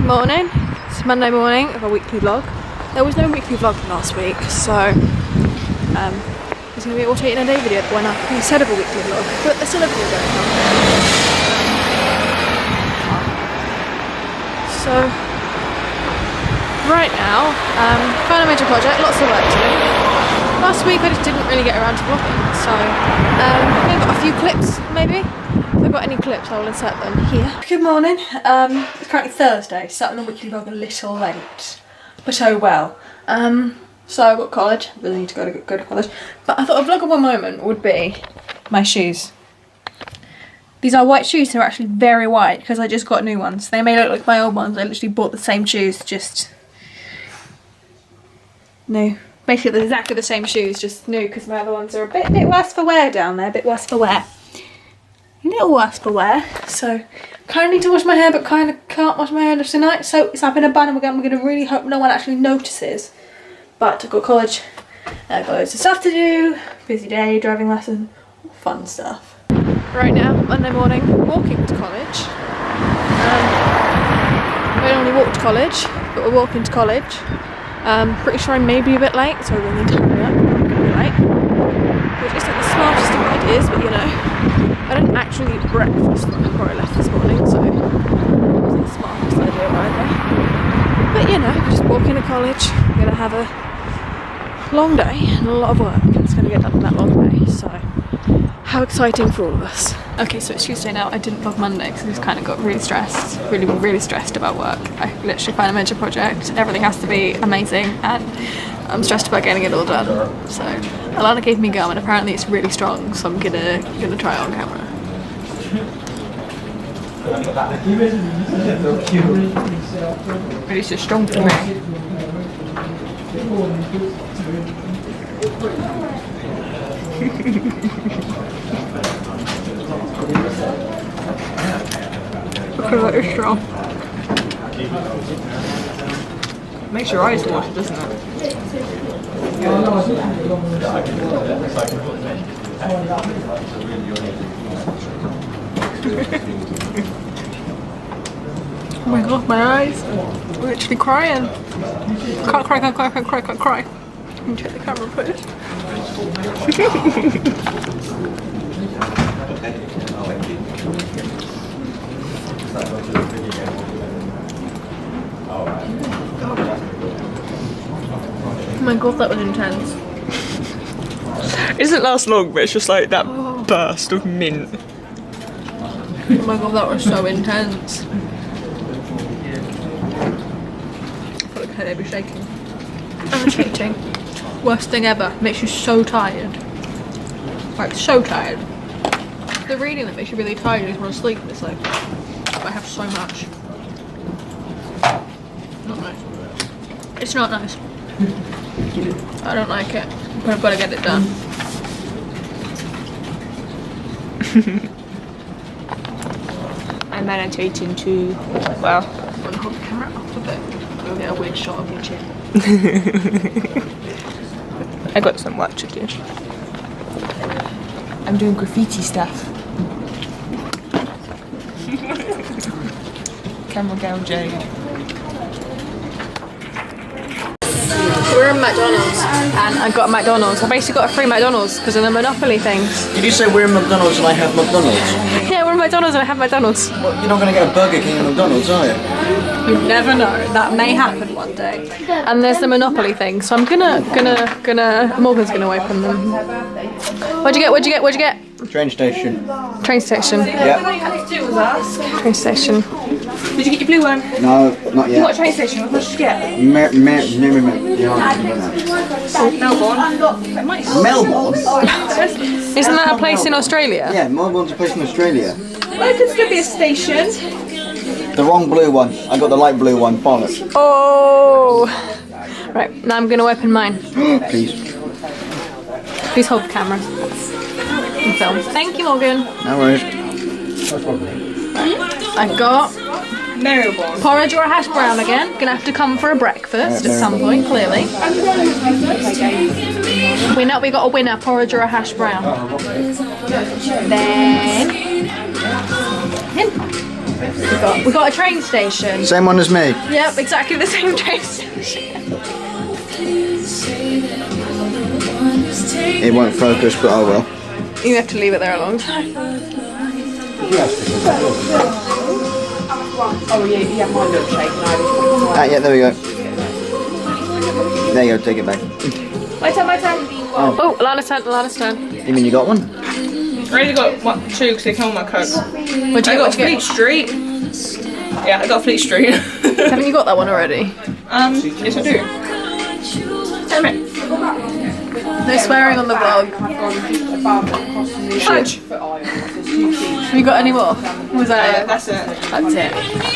morning. It's Monday morning of a weekly vlog. There was no weekly vlog last week, so it's going to be an alternating a day video that went up instead of a weekly vlog, but there's still a video going on. So right now, found a major project, lots of work to do. Last week I just didn't really get around to vlogging, so I've got a few clips maybe. If I've got any clips I will insert them here. Good morning, it's currently Thursday, starting the weekly vlog a little late, but oh well. So I've got college, I really need to go to college, but I thought a vloggable moment would be my shoes. These are white shoes, they're actually very white because I just got new ones. They may look like my old ones, I literally bought the same shoes, just new. Basically they're exactly the same shoes, just new, because my other ones are a bit worse for wear down there, a bit worse for wear. A little worse for wear, so kind of need to wash my hair, but kind of can't wash my hair tonight, so it's up in a bun and we're going to really hope no one actually notices. But I've got college, I've got loads of stuff to do, busy day, driving lesson, all fun stuff. Right now, Monday morning, walking to college. I don't normally walk to college, but we're walking to college. Pretty sure I may be a bit late, so I will need to hurry up. I'm going to be late. Which isn't the smartest of ideas, but you know. I didn't actually eat breakfast before I left this morning, so it wasn't the smartest idea either. But you know, just walking to college, I'm going to have a long day and a lot of work, and it's going to get done in that long day, so how exciting for all of us. Okay, so it's Tuesday now. I didn't vlog Monday because I just kind of got really stressed, really stressed about work. I literally found a major project, everything has to be amazing, and I'm stressed about getting it all done. So Alana gave me gum and apparently it's really strong, so I'm gonna try it on camera. But it's just strong for me. Because that is strong. Makes your eyes water, doesn't it? Oh my god, my eyes. I'm literally crying. Can't cry. Can you check the camera, please? Oh my god, that was intense. It doesn't last long, but it's just like that burst of mint. Oh my god, that was so intense. I feel like her head be shaking. I'm cheating. Worst thing ever. Makes you so tired. Like, so tired. The reading that makes you really tired when you want to sleep. It's like, I have so much. Not nice. It's not nice. I don't like it, but I've got to get it done. I'm meditating too. Well, I'm going to hold the camera up a bit. Go get a weird shot of your chin. I got some work to do. I'm doing graffiti stuff. Camera girl Jade. We're in McDonald's, and I got a McDonald's. I basically got a free McDonald's because of the Monopoly things. Did you say we're in McDonald's and I have McDonald's? Yeah, we're in McDonald's and I have McDonald's. Well, you're not going to get a Burger King and McDonald's, are you? You never know. That may happen one day. And there's the Monopoly thing, so I'm gonna Morgan's gonna open them. What'd you get? Train station. Train station. Yeah. Train station. Did you get your blue one? No, not yet. What train station? What did you get? Melbourne? Isn't that a place in Australia? Yeah, Melbourne's a place in Australia. Well, it could still be a station. The wrong blue one. I got the light blue one. Bollocks. Oh! Right, now I'm gonna open mine. Please. Please hold the camera and film. Thank you, Morgan. No worries. I got Marylebone. porridge or a hash brown again. Gonna have to come for a breakfast at some point, clearly. We got a winner, porridge or a hash brown. Then him. We got a train station. Same one as me. Yep, exactly the same train station. It won't focus, but I will. You have to leave it there a long time. Oh yeah, my milkshake. Yeah, there we go. There you go, take it back. My turn. Oh, Lana's turn. You mean you got one? I only got two because they come on my coat. What do you got? Fleet Street. Yeah, I got Fleet Street. Haven't you got that one already? Yes I do. Damn it. No swearing on the vlog. Fudge. Have you got any more? Was that it? That's it.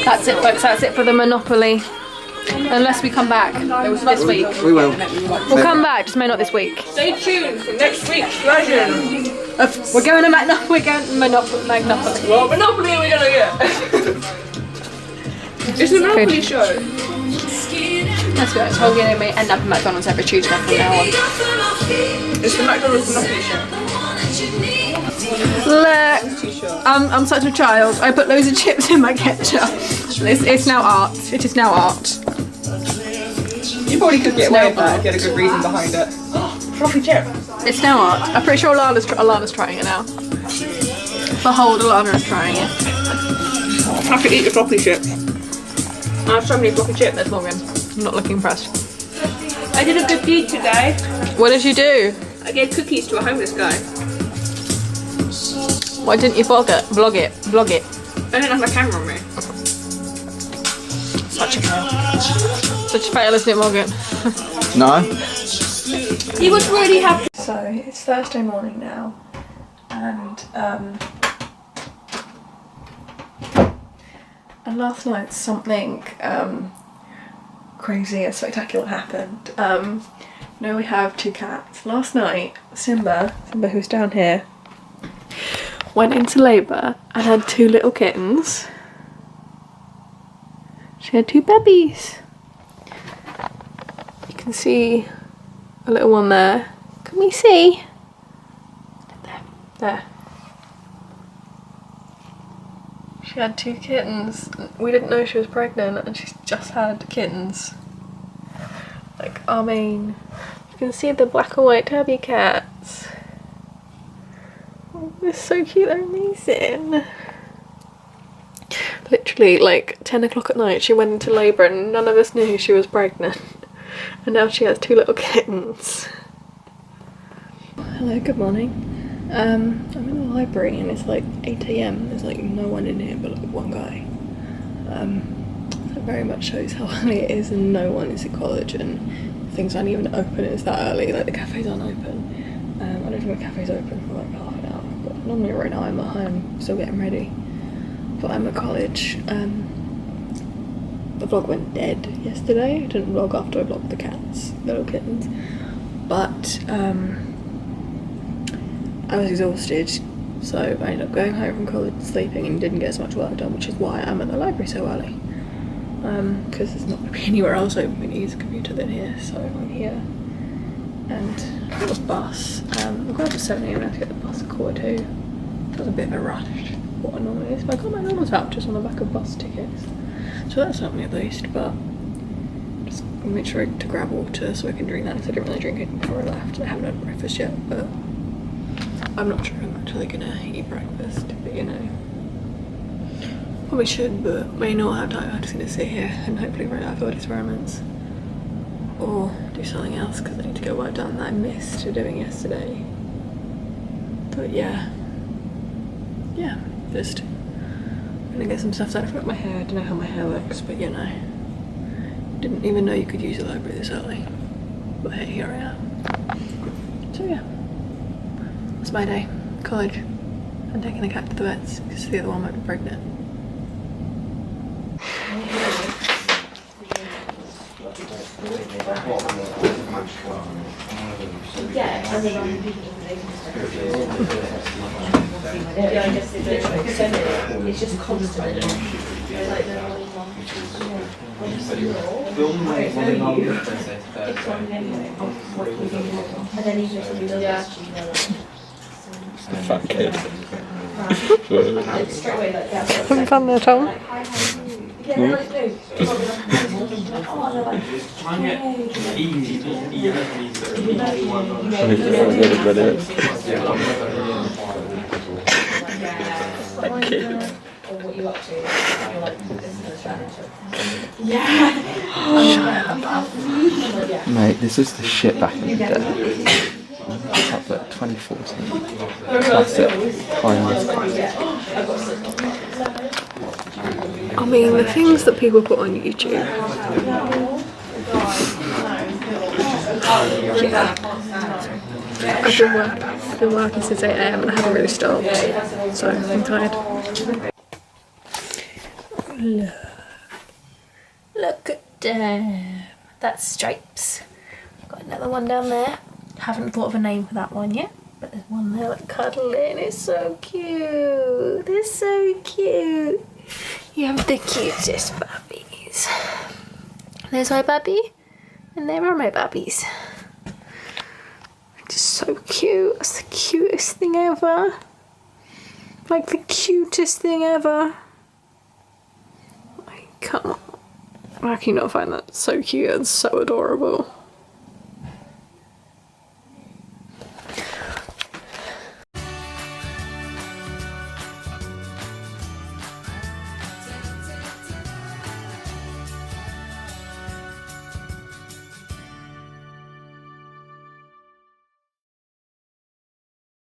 That's it, folks. That's it for the Monopoly. Unless we come back this week. We will. We'll come back, just may not this week. Stay tuned for next week's version. We're going to Monopoly. Magnopoly. What Monopoly are we gonna get? It's a Monopoly show. Let's go. So we're going to end up in McDonald's every Tuesday from now on. It's the McDonald's Monopoly show. Look, I'm such a child. I put loads of chips in my ketchup. It's now art. It is now art. You probably could get away with that if you had a good reason behind it. Fluffy chip. It's now art. I'm pretty sure Alana's trying it now. Behold, Alana is trying it. I could eat the floppy chip. I have so many floppy chips. There's Morgan. I'm not looking impressed. I did a good deed today. What did you do? I gave cookies to a homeless guy. Why didn't you vlog it? Vlog it. I didn't have my camera on me. Such a fail. Such a fail, isn't it, Morgan? No? He was really happy. So it's Thursday morning now, and last night something crazy and spectacular happened. Now we have two cats. Last night, Simba, who's down here, went into labour and had two little kittens. She had two babies. You can see a little one there. Can we see? There. She had two kittens. We didn't know she was pregnant and she's just had kittens. Like, I mean, you can see the black and white tabby cats. Oh, they're so cute, they're amazing. Literally, like 10 o'clock at night, she went into labour and none of us knew she was pregnant. And now she has two little kittens. Hello, good morning. I'm in the library and it's like 8 AM. There's like no one in here but like one guy. That very much shows how early it is and no one is at college and things aren't even open. It's that early, like the cafes aren't open. I don't think the cafe's open for like half an hour, but normally right now I'm at home still getting ready. But I'm at college. The vlog went dead yesterday. I didn't vlog after I vlogged the cats, little kittens. But I was exhausted, so I ended up going home from college, sleeping, and didn't get as much work done, which is why I'm at the library so early. Because there's not going to be anywhere else open to use a computer than here, so I'm here. And the bus. I got up at 7 AM, I had to get the bus at 2:15. It was a bit of a rush, what I normally is, but I got my normal vouchers on the back of bus tickets. So that's something at least, but just make sure to grab water so I can drink that, because I didn't really drink it before I left. I haven't had breakfast yet, but I'm not sure I'm actually gonna eat breakfast, but you know. Probably should, but may not have time. I'm just gonna sit here and hopefully write out all experiments. Or do something else, because I need to get work done that I missed doing yesterday. But yeah, just gonna get some stuff done. I forgot my hair. I don't know how my hair looks, but you know, didn't even know you could use the library this early. But hey, here I am. So yeah, that's my day. College. I'm taking the cat to the vets because the other one might be pregnant. It's just constant. Fat kid. Having fun there, Tom? Mate, this is the shit back in the day. It's up there, 2014. Classic. Timeless classic. I mean, the things that people put on YouTube. Yeah. I've been working since 8 AM and I haven't really stopped, so I'm tired. Look at them. That's Stripes. Got another one down there. Haven't thought of a name for that one yet, but there's one there like cuddling. It's so cute. They're so cute. You have the cutest puppies. There's my puppy, and there are my puppies. Just so cute. That's the cutest thing ever. Like the cutest thing ever. Like, come on. How can you not find that so cute and so adorable?